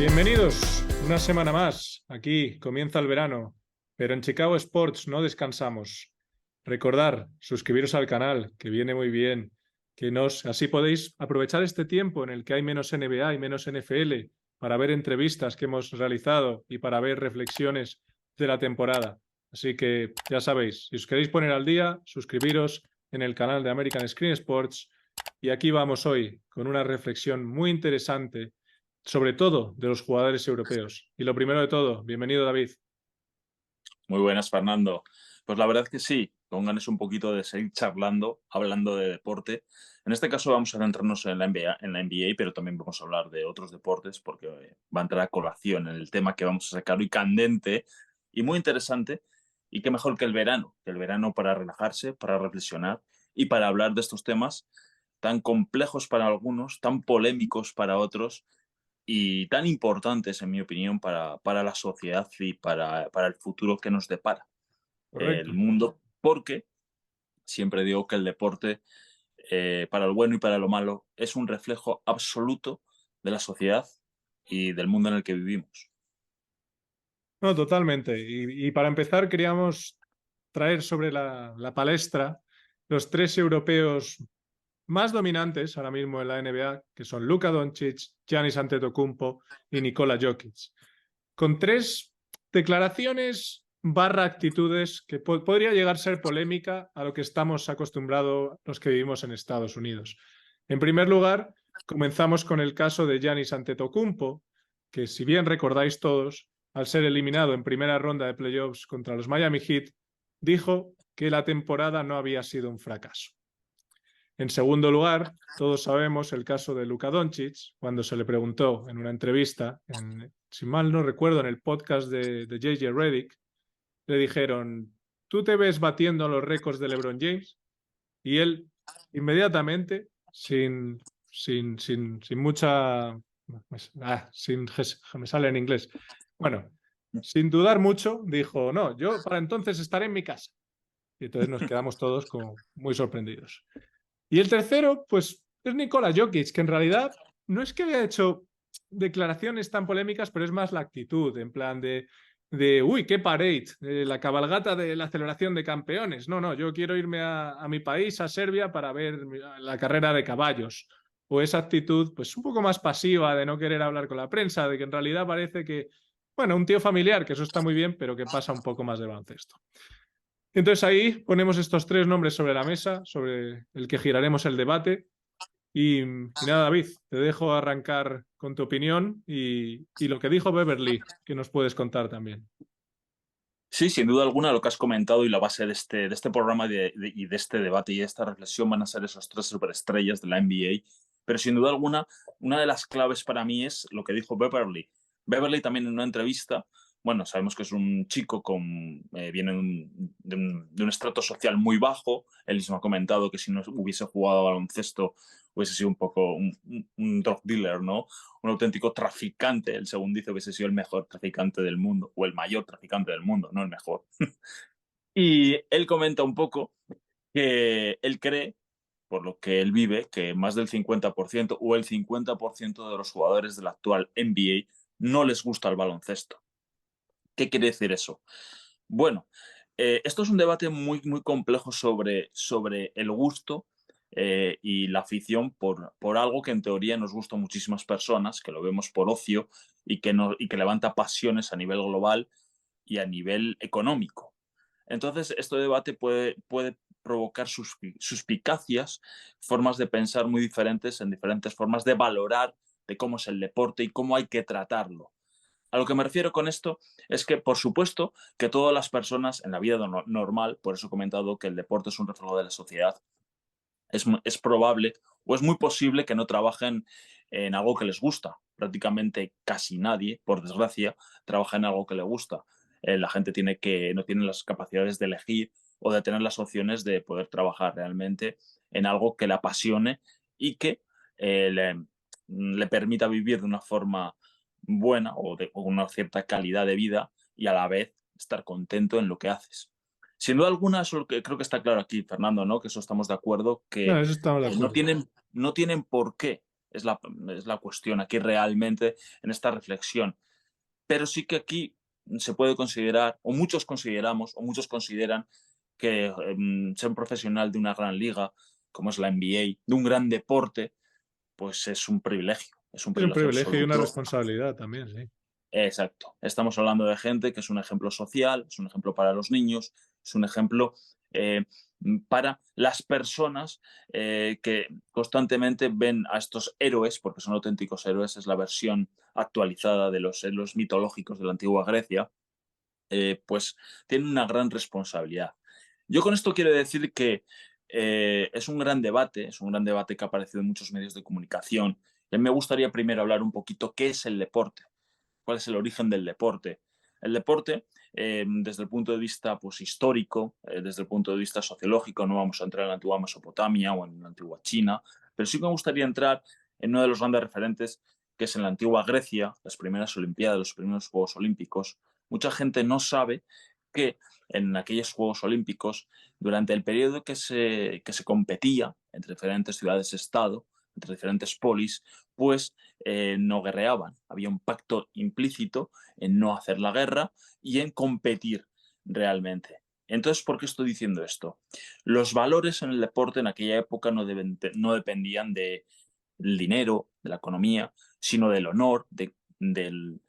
Bienvenidos una semana más. Aquí comienza el verano, pero en Chicago Sports no descansamos. Recordar, suscribiros al canal, que viene muy bien, así podéis aprovechar este tiempo en el que hay menos NBA y menos NFL para ver entrevistas que hemos realizado y para ver reflexiones de la temporada. Así que ya sabéis, si os queréis poner al día, suscribiros en el canal de American Screen Sports. Y aquí vamos hoy con una reflexión muy interesante sobre todo de los jugadores europeos. Y lo primero de todo, bienvenido David. Muy buenas, Fernando. Pues la verdad es que sí, con ganas un poquito de seguir charlando, hablando de deporte. En este caso vamos a centrarnos en la NBA, pero también vamos a hablar de otros deportes porque va a entrar a colación en el tema que vamos a sacar hoy candente y muy interesante. Y qué mejor que el verano para relajarse, para reflexionar y para hablar de estos temas tan complejos para algunos, tan polémicos para otros y tan importantes, en mi opinión, para la sociedad y para el futuro que nos depara el Correcto. mundo, porque siempre digo que el deporte, para lo bueno y para lo malo, es un reflejo absoluto de la sociedad y del mundo en el que vivimos. No, totalmente. Y para empezar, queríamos traer sobre la palestra los tres europeos más dominantes ahora mismo en la NBA, que son Luka Doncic, Giannis Antetokounmpo y Nikola Jokic. Con tres declaraciones barra actitudes que podría llegar a ser polémica a lo que estamos acostumbrados los que vivimos en Estados Unidos. En primer lugar, comenzamos con el caso de Giannis Antetokounmpo, que si bien recordáis todos, al ser eliminado en primera ronda de playoffs contra los Miami Heat, dijo que la temporada no había sido un fracaso. En segundo lugar, todos sabemos el caso de Luka Doncic, cuando se le preguntó en una entrevista, si mal no recuerdo, en el podcast de JJ Redick, le dijeron, ¿tú te ves batiendo los récords de LeBron James? Y él inmediatamente, sin mucha... me sale en inglés. Bueno, sin dudar mucho, dijo, no, yo para entonces estaré en mi casa. Y entonces nos quedamos todos como muy sorprendidos. Y el tercero, pues, es Nikola Jokic, que en realidad no es que haya hecho declaraciones tan polémicas, pero es más la actitud, en plan de uy, qué parade, la cabalgata de la celebración de campeones. No, no, yo quiero irme a mi país, a Serbia, para ver la carrera de caballos. O esa actitud, pues, un poco más pasiva de no querer hablar con la prensa, de que en realidad parece que, bueno, un tío familiar, que eso está muy bien, pero que pasa un poco más de baloncesto. Entonces ahí ponemos estos tres nombres sobre la mesa, sobre el que giraremos el debate. Y nada, David, te dejo arrancar con tu opinión y lo que dijo Beverly, que nos puedes contar también. Sí, sin duda alguna, lo que has comentado y la base de este programa y de este debate y de esta reflexión van a ser esos tres superestrellas de la NBA. Pero sin duda alguna, una de las claves para mí es lo que dijo Beverly. Beverly también en una entrevista, bueno, sabemos que es un chico viene de un estrato social muy bajo. Él mismo ha comentado que si no hubiese jugado a baloncesto hubiese sido un poco un drug dealer, ¿no? Un auténtico traficante. Él, según dice, hubiese sido el mejor traficante del mundo, o el mayor traficante del mundo, no el mejor. Y él comenta un poco que él cree, por lo que él vive, que más del 50% o el 50% de los jugadores de la actual NBA no les gusta el baloncesto. ¿Qué quiere decir eso? Bueno, esto es un debate muy, muy complejo sobre el gusto y la afición por algo que en teoría nos gusta a muchísimas personas, que lo vemos por ocio y que levanta pasiones a nivel global y a nivel económico. Entonces, este debate puede provocar suspicacias, formas de pensar muy diferentes en diferentes formas de valorar de cómo es el deporte y cómo hay que tratarlo. A lo que me refiero con esto es que, por supuesto, que todas las personas en la vida normal, por eso he comentado que el deporte es un reflejo de la sociedad, es probable o es muy posible que no trabajen en algo que les gusta. Prácticamente casi nadie, por desgracia, trabaja en algo que le gusta. La gente no tiene las capacidades de elegir o de tener las opciones de poder trabajar realmente en algo que le apasione y que le permita vivir de una forma buena o con una cierta calidad de vida y a la vez estar contento en lo que haces. Sin duda alguna, eso es lo que creo que está claro aquí, Fernando, ¿no? Que eso estamos de acuerdo, No, que eso estamos de no acuerdo. tienen, no tienen por qué. es la cuestión aquí realmente en esta reflexión. Pero sí que aquí se puede considerar, o muchos consideramos, o muchos consideran que ser un profesional de una gran liga, como es la NBA, de un gran deporte, pues es un Es un privilegio privilegio y una absoluto. responsabilidad también, sí. Exacto. Estamos hablando de gente que es un ejemplo social, es un ejemplo para los niños, es un ejemplo eh, para las personas que constantemente ven a estos héroes, porque son auténticos héroes, es la versión actualizada de los héroes mitológicos de la antigua Grecia, pues tienen una gran responsabilidad. Yo con esto quiero decir que es un gran debate que ha aparecido en muchos medios de comunicación. Y a mí me gustaría primero hablar un poquito qué es el deporte, cuál es el origen del deporte. El deporte, desde el punto de vista pues, histórico, desde el punto de vista sociológico, no vamos a entrar en la antigua Mesopotamia o en la antigua China, pero sí que me gustaría entrar en uno de los grandes referentes, que es en la antigua Grecia, las primeras Olimpiadas, los primeros Juegos Olímpicos. Mucha gente no sabe que en aquellos Juegos Olímpicos, durante el periodo que se competía entre diferentes ciudades-estado, entre diferentes polis, pues no guerreaban. Había un pacto implícito en no hacer la guerra y en competir realmente. Entonces, ¿por qué estoy diciendo esto? Los valores en el deporte en aquella época no dependían del dinero, de la economía, sino del honor, del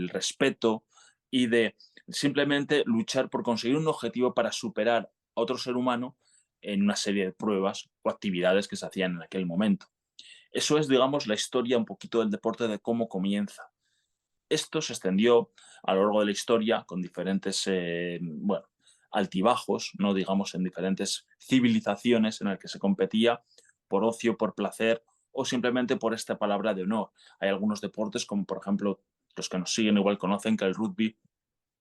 respeto y de simplemente luchar por conseguir un objetivo para superar a otro ser humano en una serie de pruebas o actividades que se hacían en aquel momento. Eso es, digamos, la historia un poquito del deporte, de cómo comienza. Esto se extendió a lo largo de la historia con diferentes, bueno, altibajos, no digamos en diferentes civilizaciones en las que se competía por ocio, por placer o simplemente por esta palabra de honor. Hay algunos deportes, como por ejemplo los que nos siguen igual conocen que el rugby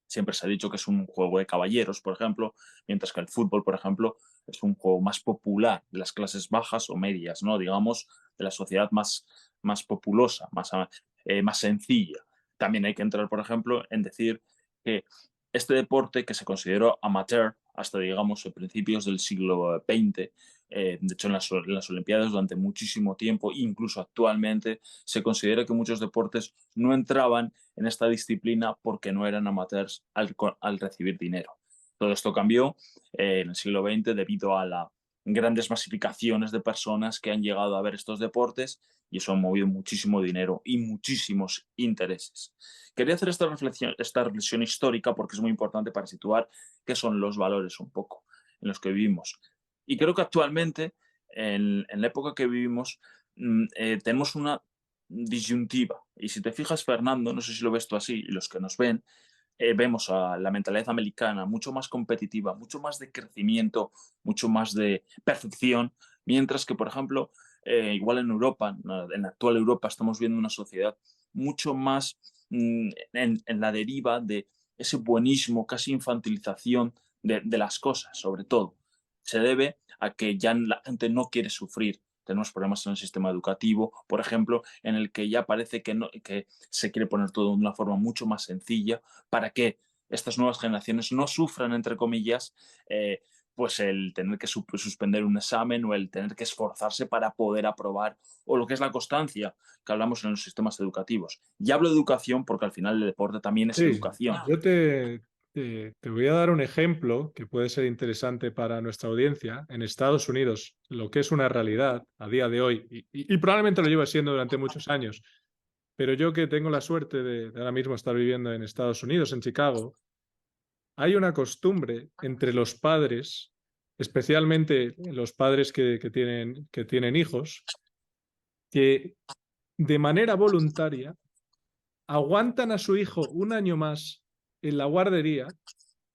siempre se ha dicho que es un juego de caballeros, por ejemplo, mientras que el fútbol, por ejemplo, es un juego más popular de las clases bajas o medias, ¿no? Digamos, de la sociedad más populosa, más sencilla. También hay que entrar, por ejemplo, en decir que este deporte que se consideró amateur hasta, digamos, principios del siglo XX, de hecho, en las Olimpiadas durante muchísimo tiempo, incluso actualmente, se considera que muchos deportes no entraban en esta disciplina porque no eran amateurs al recibir dinero. Todo esto cambió en el siglo XX debido a las grandes masificaciones de personas que han llegado a ver estos deportes y eso ha movido muchísimo dinero y muchísimos intereses. Quería hacer esta reflexión histórica porque es muy importante para situar qué son los valores un poco en los que vivimos. Y creo que actualmente, en la época que vivimos, tenemos una disyuntiva. Y si te fijas, Fernando, no sé si lo ves tú así, y los que nos ven, vemos a la mentalidad americana mucho más competitiva, mucho más de crecimiento, mucho más de perfección, mientras que, por ejemplo, igual en Europa, en la actual Europa, estamos viendo una sociedad mucho más en la deriva de ese buenismo, casi infantilización de las cosas, sobre todo. Se debe a que ya la gente no quiere sufrir. Tenemos problemas en el sistema educativo, por ejemplo, en el que ya parece que se quiere poner todo de una forma mucho más sencilla para que estas nuevas generaciones no sufran, entre comillas, pues el tener que suspender un examen o el tener que esforzarse para poder aprobar, o lo que es la constancia que hablamos en los sistemas educativos. Y hablo de educación porque al final el deporte también es Sí, educación. yo te voy a dar un ejemplo que puede ser interesante para nuestra audiencia. En Estados Unidos, lo que es una realidad a día de hoy, y probablemente lo lleva siendo durante muchos años, pero yo que tengo la suerte de ahora mismo estar viviendo en Estados Unidos, en Chicago, hay una costumbre entre los padres, especialmente los padres que tienen hijos, que de manera voluntaria aguantan a su hijo un año más en la guardería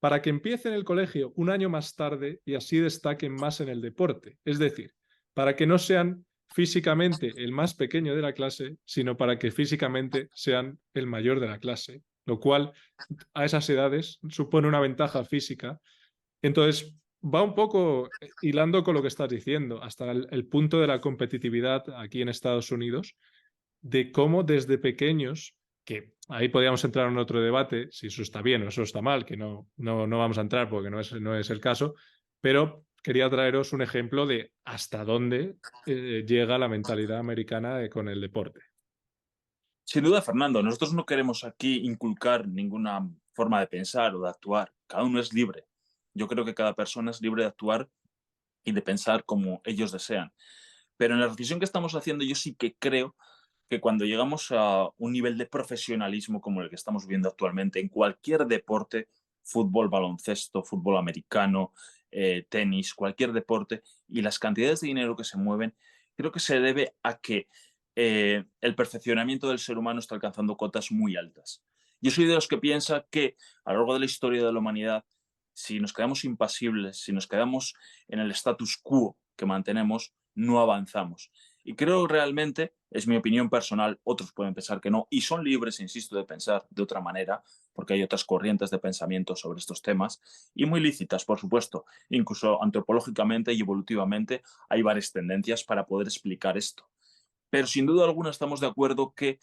para que empiece en el colegio un año más tarde y así destaquen más en el deporte. Es decir, para que no sean físicamente el más pequeño de la clase, sino para que físicamente sean el mayor de la clase, lo cual a esas edades supone una ventaja física. Entonces, va un poco hilando con lo que estás diciendo, hasta el punto de la competitividad aquí en Estados Unidos, de cómo desde pequeños, que ahí podríamos entrar en otro debate, si eso está bien o eso está mal, que no vamos a entrar porque no es el caso, pero quería traeros un ejemplo de hasta dónde llega la mentalidad americana con el deporte. Sin duda, Fernando, nosotros no queremos aquí inculcar ninguna forma de pensar o de actuar. Cada uno es libre. Yo creo que cada persona es libre de actuar y de pensar como ellos desean. Pero en la reflexión que estamos haciendo, yo sí que creo que cuando llegamos a un nivel de profesionalismo como el que estamos viendo actualmente en cualquier deporte, fútbol, baloncesto, fútbol americano, tenis, cualquier deporte, y las cantidades de dinero que se mueven, creo que se debe a que el perfeccionamiento del ser humano está alcanzando cotas muy altas. Yo soy de los que piensa que a lo largo de la historia de la humanidad, si nos quedamos impasibles, si nos quedamos en el status quo que mantenemos, no avanzamos. Y creo realmente, es mi opinión personal, otros pueden pensar que no, y son libres, insisto, de pensar de otra manera, porque hay otras corrientes de pensamiento sobre estos temas, y muy lícitas, por supuesto. Incluso antropológicamente y evolutivamente hay varias tendencias para poder explicar esto. Pero sin duda alguna estamos de acuerdo que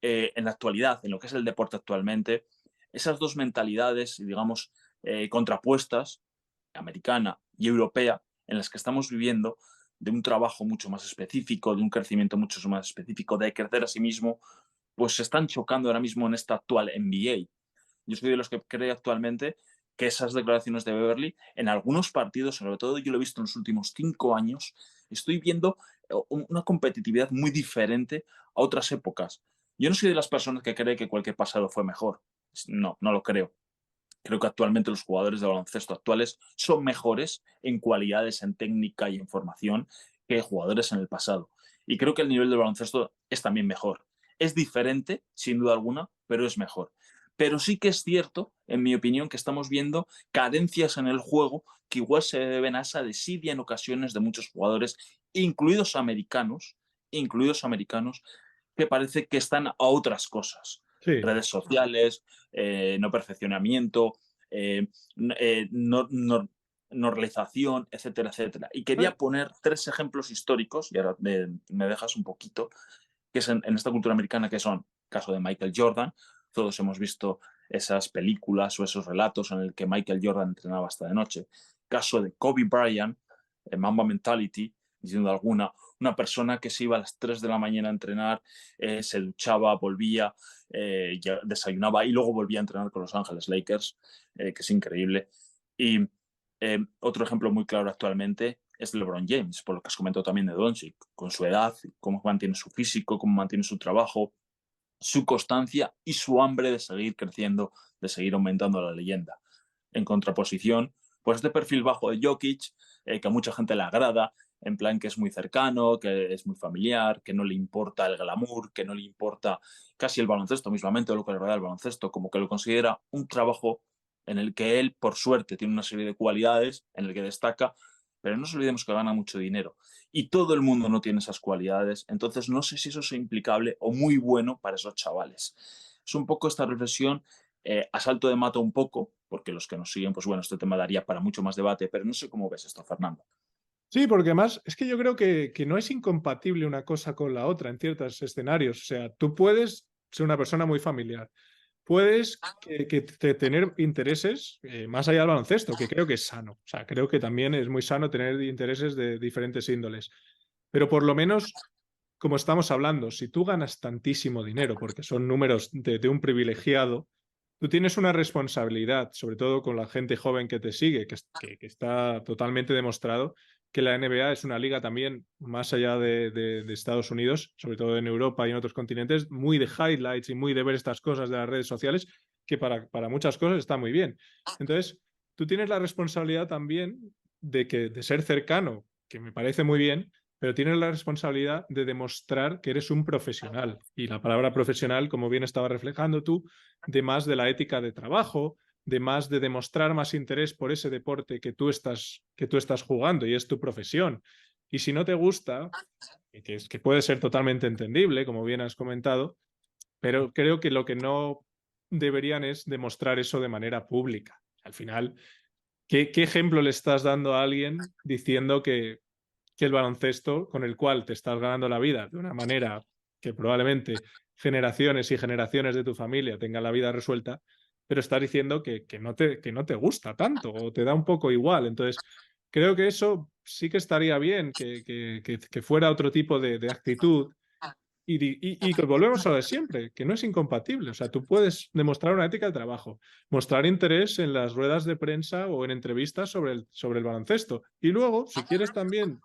en la actualidad, en lo que es el deporte actualmente, esas dos mentalidades, digamos, contrapuestas, americana y europea, en las que estamos viviendo, de un trabajo mucho más específico, de un crecimiento mucho más específico, de crecer a sí mismo, pues se están chocando ahora mismo en esta actual NBA. Yo soy de los que cree actualmente que esas declaraciones de Beverly, en algunos partidos, sobre todo yo lo he visto en los últimos 5 años, estoy viendo una competitividad muy diferente a otras épocas. Yo no soy de las personas que cree que cualquier pasado fue mejor. No, no lo creo. Creo que actualmente los jugadores de baloncesto actuales son mejores en cualidades, en técnica y en formación que jugadores en el pasado. Y creo que el nivel del baloncesto es también mejor. Es diferente, sin duda alguna, pero es mejor. Pero sí que es cierto, en mi opinión, que estamos viendo carencias en el juego que igual se deben a esa desidia en ocasiones de muchos jugadores, incluidos americanos, que parece que están a otras cosas. Sí. Redes sociales, no perfeccionamiento, normalización, etcétera, etcétera. Y quería poner 3 ejemplos históricos, y ahora me dejas un poquito, que es en esta cultura americana, que son el caso de Michael Jordan. Todos hemos visto esas películas o esos relatos en el que Michael Jordan entrenaba hasta de noche. Caso de Kobe Bryant, Mamba Mentality, diciendo alguna, una persona que se iba a las 3 de la mañana a entrenar, se duchaba, volvía, desayunaba y luego volvía a entrenar con Los Ángeles Lakers, que es increíble. Y otro ejemplo muy claro actualmente es LeBron James, por lo que has comentado también de Doncic, con su edad, cómo mantiene su físico, cómo mantiene su trabajo, su constancia y su hambre de seguir creciendo, de seguir aumentando la leyenda. En contraposición, pues este perfil bajo de Jokic, que a mucha gente le agrada, en plan que es muy cercano, que es muy familiar, que no le importa el glamour, que no le importa casi el baloncesto mismamente o lo que le rodea el baloncesto, como que lo considera un trabajo en el que él, por suerte, tiene una serie de cualidades, en el que destaca, pero no nos olvidemos que gana mucho dinero. Y todo el mundo no tiene esas cualidades, entonces no sé si eso es implicable o muy bueno para esos chavales. Es un poco esta reflexión a salto de mata un poco, porque los que nos siguen, pues bueno, este tema daría para mucho más debate, pero no sé cómo ves esto, Fernando. Sí, porque además es que yo creo que no es incompatible una cosa con la otra en ciertos escenarios. O sea, tú puedes ser una persona muy familiar, puedes tener intereses más allá del baloncesto, que creo que es sano. O sea, creo que también es muy sano tener intereses de diferentes índoles. Pero por lo menos, como estamos hablando, si tú ganas tantísimo dinero, porque son números de un privilegiado, tú tienes una responsabilidad, sobre todo con la gente joven que te sigue, que está totalmente demostrado que la NBA es una liga también, más allá de Estados Unidos, sobre todo en Europa y en otros continentes, muy de highlights y muy de ver estas cosas de las redes sociales, que para muchas cosas está muy bien. Entonces, tú tienes la responsabilidad también de ser cercano, que me parece muy bien, pero tienes la responsabilidad de demostrar que eres un profesional. Y la palabra profesional, como bien estaba reflejando tú, de más de la ética de trabajo, de más de demostrar más interés por ese deporte que tú estás jugando y es tu profesión. Y si no te gusta, que puede ser totalmente entendible, como bien has comentado, pero creo que lo que no deberían es demostrar eso de manera pública. Al final, ¿qué ejemplo le estás dando a alguien diciendo que el baloncesto con el cual te estás ganando la vida de una manera que probablemente generaciones y generaciones de tu familia tengan la vida resuelta, pero estás diciendo que no te gusta tanto o te da un poco igual? Entonces, creo que eso sí que estaría bien, que fuera otro tipo de actitud. Y que volvemos a lo de siempre, que no es incompatible. O sea, tú puedes demostrar una ética de trabajo, mostrar interés en las ruedas de prensa o en entrevistas sobre el baloncesto. Y luego, si quieres también,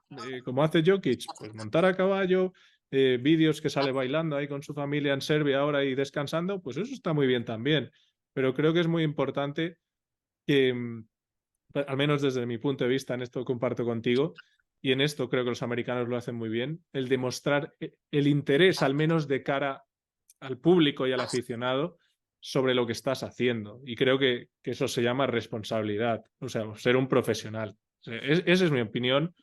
como hace Jokic, pues montar a caballo, vídeos que sale bailando ahí con su familia en Serbia ahora y descansando, pues eso está muy bien también. Pero creo que es muy importante que, al menos desde mi punto de vista, en esto comparto contigo, y en esto creo que los americanos lo hacen muy bien, el demostrar el interés, al menos de cara al público y al aficionado, sobre lo que estás haciendo. Y creo que eso se llama responsabilidad, o sea, ser un profesional. O sea, esa es mi opinión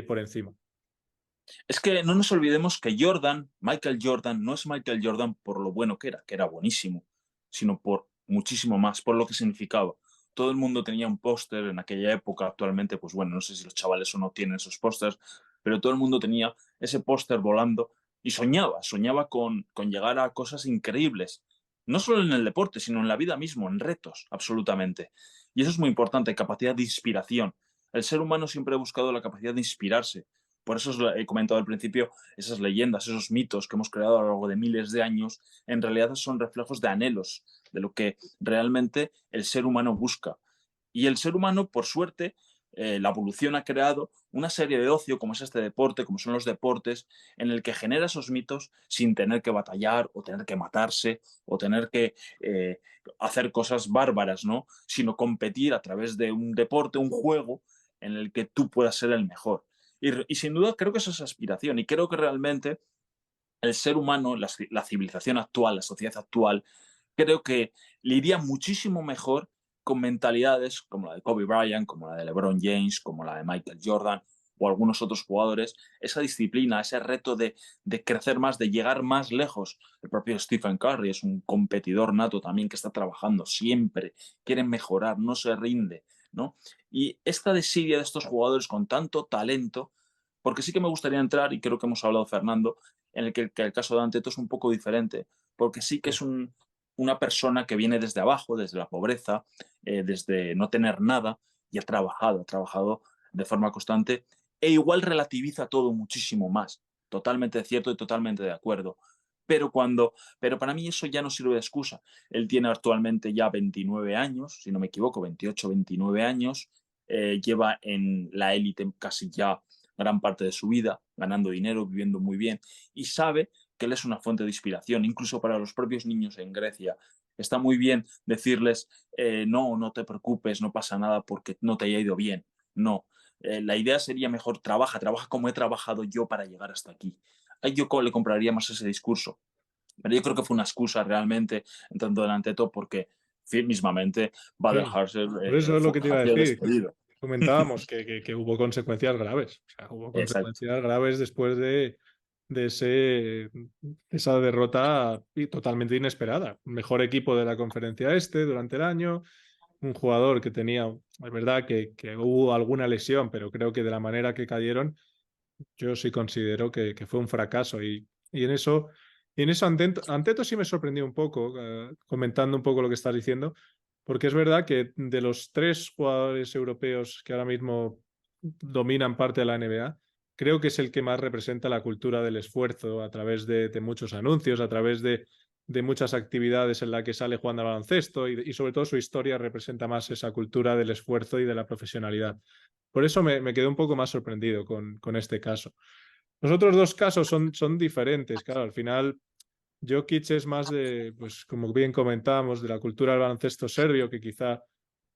por encima. Es que no nos olvidemos que Jordan, Michael Jordan, no es Michael Jordan por lo bueno que era buenísimo, sino por muchísimo más, por lo que significaba. Todo el mundo tenía un póster en aquella época, actualmente, pues bueno, no sé si los chavales o no tienen esos pósters, pero todo el mundo tenía ese póster volando y soñaba con llegar a cosas increíbles, no solo en el deporte, sino en la vida mismo, en retos, absolutamente. Y eso es muy importante, capacidad de inspiración. El ser humano siempre ha buscado la capacidad de inspirarse, por eso os he comentado al principio, esas leyendas, esos mitos que hemos creado a lo largo de miles de años, en realidad son reflejos de anhelos, de lo que realmente el ser humano busca. Y el ser humano, por suerte, la evolución ha creado una serie de ocio, como es este deporte, como son los deportes, en el que genera esos mitos sin tener que batallar o tener que matarse o tener que hacer cosas bárbaras, ¿no? Sino competir a través de un deporte, un juego en el que tú puedas ser el mejor. Y sin duda creo que eso es aspiración y creo que realmente el ser humano, la civilización actual, la sociedad actual, creo que le iría muchísimo mejor con mentalidades como la de Kobe Bryant, como la de LeBron James, como la de Michael Jordan o algunos otros jugadores, esa disciplina, ese reto de crecer más, de llegar más lejos. El propio Stephen Curry es un competidor nato también que está trabajando siempre, quiere mejorar, no se rinde, ¿no? Y esta desidia de estos jugadores con tanto talento, porque sí que me gustaría entrar, y creo que hemos hablado, Fernando, en que el caso de Anteto es un poco diferente, porque sí que es una persona que viene desde abajo, desde la pobreza, desde no tener nada, y ha trabajado de forma constante, e igual relativiza todo muchísimo más. Totalmente cierto y totalmente de acuerdo. Pero para mí eso ya no sirve de excusa. Él tiene actualmente ya 29 años, si no me equivoco, 28, 29 años, lleva en la élite casi ya gran parte de su vida, ganando dinero, viviendo muy bien, y sabe que él es una fuente de inspiración, incluso para los propios niños en Grecia. Está muy bien decirles, no, no te preocupes, no pasa nada porque no te haya ido bien. No, la idea sería mejor, trabaja como he trabajado yo para llegar hasta aquí. Ahí yo le compraría más ese discurso. Pero yo creo que fue una excusa realmente, entrando delante de todo, porque mismamente va a Sí, dejarse, por eso es lo que te iba a ha sido decir. despedido. Comentábamos que hubo consecuencias graves. O sea, hubo Exacto. consecuencias graves después de esa derrota totalmente inesperada. Mejor equipo de la conferencia este durante el año, un jugador que tenía, es verdad que hubo alguna lesión, pero creo que de la manera que cayeron, yo sí considero que fue un fracaso. Y en eso Anteto sí me sorprendió un poco, comentando un poco lo que estás diciendo, porque es verdad que de los tres jugadores europeos que ahora mismo dominan parte de la NBA, creo que es el que más representa la cultura del esfuerzo a través de muchos anuncios, a través de muchas actividades en la que sale jugando al baloncesto y sobre todo su historia representa más esa cultura del esfuerzo y de la profesionalidad. Por eso me quedé un poco más sorprendido con este caso. Los otros dos casos son diferentes, claro, al final Jokic es más de, pues como bien comentábamos, de la cultura del baloncesto serbio, que quizá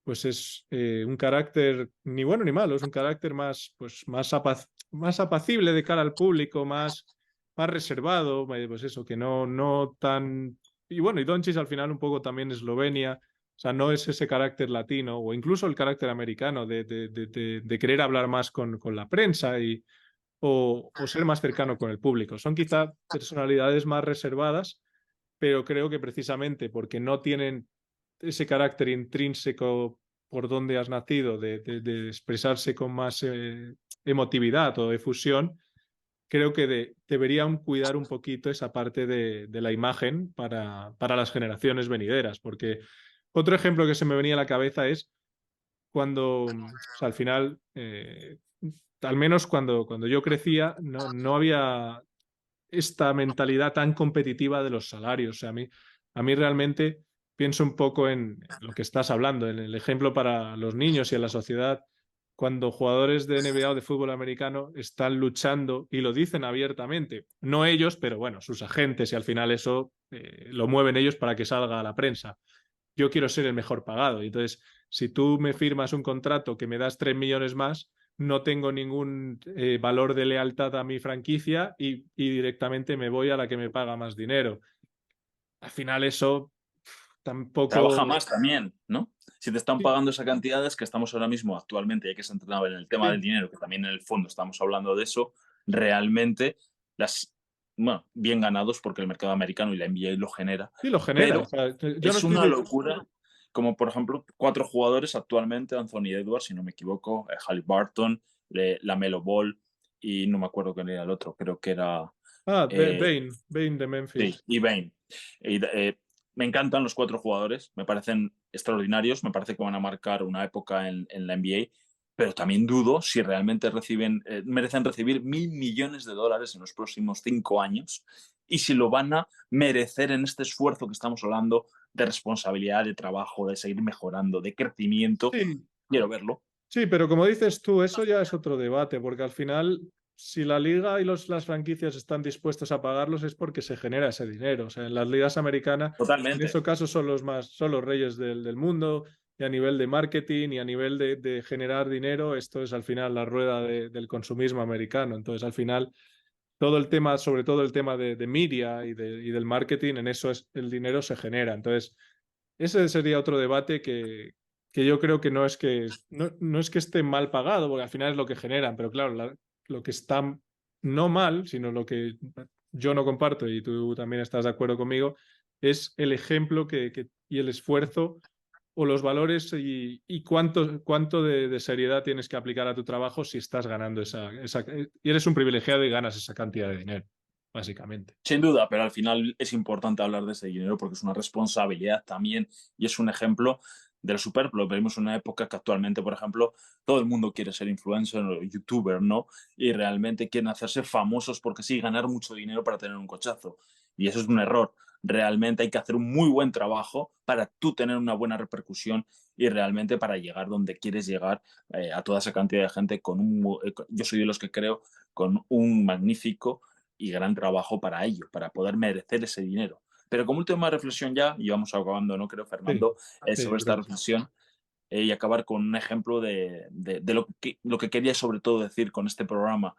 pues es un carácter ni bueno ni malo, es un carácter más, pues, más apacible de cara al público, más reservado, pues eso, que no tan... Y bueno, y Doncic al final un poco también Eslovenia, o sea, no es ese carácter latino o incluso el carácter americano de querer hablar más con la prensa o ser más cercano con el público. Son quizá personalidades más reservadas, pero creo que precisamente porque no tienen ese carácter intrínseco por donde has nacido, de expresarse con más emotividad o efusión, creo que deberían cuidar un poquito esa parte de la imagen para las generaciones venideras, porque otro ejemplo que se me venía a la cabeza es cuando, o sea, al final, al menos cuando yo crecía, no había esta mentalidad tan competitiva de los salarios. O sea, a mí realmente pienso un poco en lo que estás hablando, en el ejemplo para los niños y en la sociedad, cuando jugadores de NBA o de fútbol americano están luchando y lo dicen abiertamente, no ellos, pero bueno, sus agentes, y al final eso lo mueven ellos para que salga a la prensa. Yo quiero ser el mejor pagado. Y entonces, si tú me firmas un contrato que me das 3 millones más, no tengo ningún valor de lealtad a mi franquicia y directamente me voy a la que me paga más dinero. Al final eso Trabaja tampoco... más también, ¿no? Si te están Sí, pagando esa cantidad, es que estamos ahora mismo actualmente, ya que se entrenaba en el tema del sí, dinero, que también en el fondo estamos hablando de eso, realmente las, bueno, bien ganados porque el mercado americano y la NBA lo genera, sí lo genera. O pero sea, yo no es estoy... una locura, como por ejemplo 4 jugadores actualmente, Anthony Edwards, si no me equivoco, Halliburton, Lamelo Ball y no me acuerdo quién era el otro, creo que era eh, Bane de sí, Memphis. y Bane. Me encantan los 4 jugadores, me parecen extraordinarios, me parece que van a marcar una época en la NBA, pero también dudo si realmente merecen recibir $1.000 millones en los próximos 5 años y si lo van a merecer en este esfuerzo que estamos hablando de responsabilidad, de trabajo, de seguir mejorando, de crecimiento. Sí, Quiero verlo. sí, pero como dices tú, eso ya es otro debate, porque al final, si la liga y las franquicias están dispuestos a pagarlos, es porque se genera ese dinero. O sea, en las ligas americanas, en Totalmente. esos casos son los reyes del mundo, y a nivel de marketing y a nivel de generar dinero, esto es al final la rueda del consumismo americano. Entonces, al final, todo el tema, sobre todo el tema de media y del marketing, en eso el dinero se genera. Entonces, ese sería otro debate que yo creo que no es que esté mal pagado, porque al final es lo que generan, pero claro, lo que está no mal, sino lo que yo no comparto y tú también estás de acuerdo conmigo, es el ejemplo y el esfuerzo o los valores y cuánto de seriedad tienes que aplicar a tu trabajo si estás ganando y eres un privilegiado y ganas esa cantidad de dinero, básicamente. Sin duda, pero al final es importante hablar de ese dinero porque es una responsabilidad también y es un ejemplo del superfluo. Vivimos una época que actualmente, por ejemplo, todo el mundo quiere ser influencer o youtuber, ¿no? Y realmente quieren hacerse famosos porque sí, ganar mucho dinero para tener un cochazo. Y eso es un error. Realmente hay que hacer un muy buen trabajo para tú tener una buena repercusión y realmente para llegar donde quieres llegar a toda esa cantidad de gente yo soy de los que creo, con un magnífico y gran trabajo para ello, para poder merecer ese dinero. Pero como última reflexión ya, y vamos acabando, ¿no? Creo, Sí, Fernando, sí, sobre yo esta creo que sí. reflexión y acabar con un ejemplo de lo que quería sobre todo decir con este programa.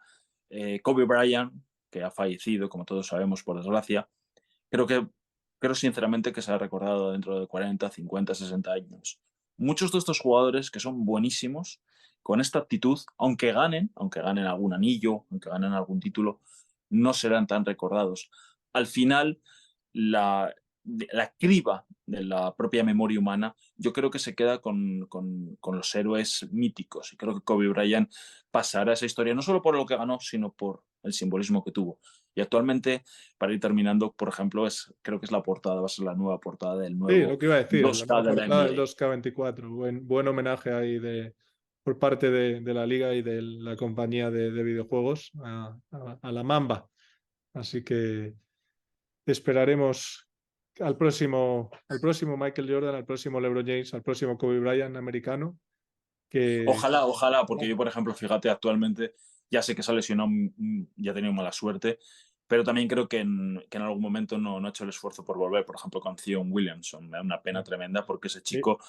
Kobe Bryant, que ha fallecido, como todos sabemos, por desgracia, creo que creo sinceramente que será recordado dentro de 40, 50, 60 años. Muchos de estos jugadores que son buenísimos, con esta actitud, aunque ganen algún anillo, aunque ganen algún título, no serán tan recordados. Al final, la, la criba de la propia memoria humana, yo creo que se queda con los héroes míticos. Y creo que Kobe Bryant pasará esa historia no solo por lo que ganó, sino por el simbolismo que tuvo. Y actualmente, para ir terminando, por ejemplo, creo que es la portada, va a ser la nueva portada del Sí, nuevo lo que iba a decir, la 2K nueva de la portada del NBA. 2K24. Buen homenaje ahí por parte de la liga y de la compañía de videojuegos a la Mamba. Así que esperaremos al próximo Michael Jordan, al próximo LeBron James, al próximo Kobe Bryant americano. Que Ojalá, ojalá, porque yo, por ejemplo, fíjate, actualmente ya sé que se ha lesionado, ya ha tenido mala suerte, pero también creo que en algún momento no ha hecho el esfuerzo por volver, por ejemplo, con Zion Williamson. Me da una pena tremenda porque ese sí, chico,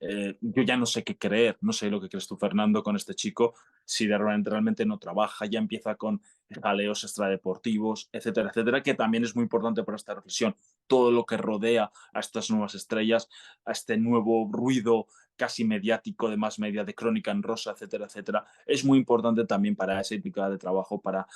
yo ya no sé qué creer, no sé lo que crees tú, Fernando, con este chico, si realmente no trabaja, ya empieza con jaleos extradeportivos, etcétera, etcétera, que también es muy importante para esta reflexión. Todo lo que rodea a estas nuevas estrellas, a este nuevo ruido casi mediático de más media, de Crónica en Rosa, etcétera, etcétera, es muy importante también para esa ética de trabajo, para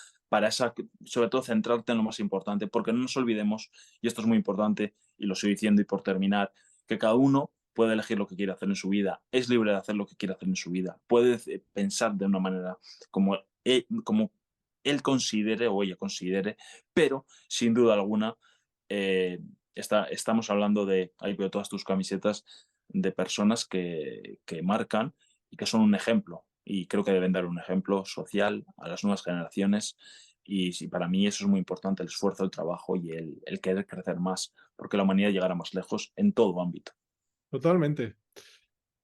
esa, sobre todo centrarte en lo más importante, porque no nos olvidemos, y esto es muy importante, y lo estoy diciendo y por terminar, que cada uno puede elegir lo que quiere hacer en su vida, es libre de hacer lo que quiere hacer en su vida, puede pensar de una manera como él considere o ella considere, pero sin duda alguna eh, estamos hablando ahí veo todas tus camisetas de personas que marcan y que son un ejemplo. Y creo que deben dar un ejemplo social a las nuevas generaciones. Y sí, para mí eso es muy importante, el esfuerzo, el trabajo y el querer crecer más, porque la humanidad llegará más lejos en todo ámbito. Totalmente.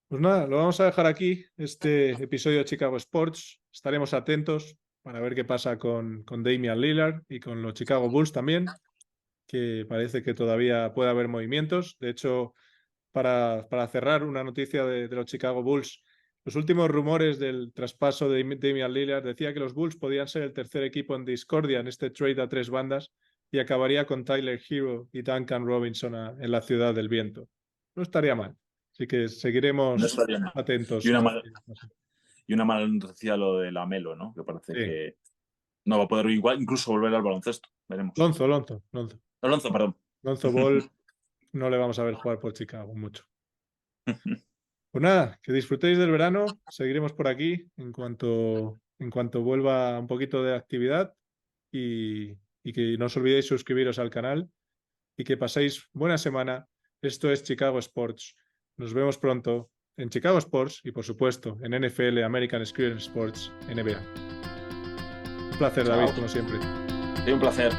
Pues nada, lo vamos a dejar aquí, este episodio de Chicago Sports. Estaremos atentos para ver qué pasa con Damian Lillard y con los Chicago Bulls también, que parece que todavía puede haber movimientos. De hecho, para cerrar una noticia de los Chicago Bulls, los últimos rumores del traspaso de Damian Lillard decía que los Bulls podían ser el tercer equipo en discordia en este trade a 3 bandas y acabaría con Tyler Hero y Duncan Robinson en la Ciudad del Viento. No estaría mal. Así que No seguiremos estaría mal. atentos Y a una, ver mala, qué pasa. y una mala noticia lo de la Melo, ¿no? Que parece Sí. que no va a poder igual, incluso volver al baloncesto. Veremos. Lonzo. Alonso, perdón. Lonzo Ball no le vamos a ver jugar por Chicago mucho. Pues nada, que disfrutéis del verano. Seguiremos por aquí en cuanto vuelva un poquito de actividad y que no os olvidéis suscribiros al canal y que paséis buena semana. Esto es Chicago Sports. Nos vemos pronto en Chicago Sports y por supuesto en NFL, American Experience Sports, NBA. Un placer, Chao. David, como siempre. Es un placer.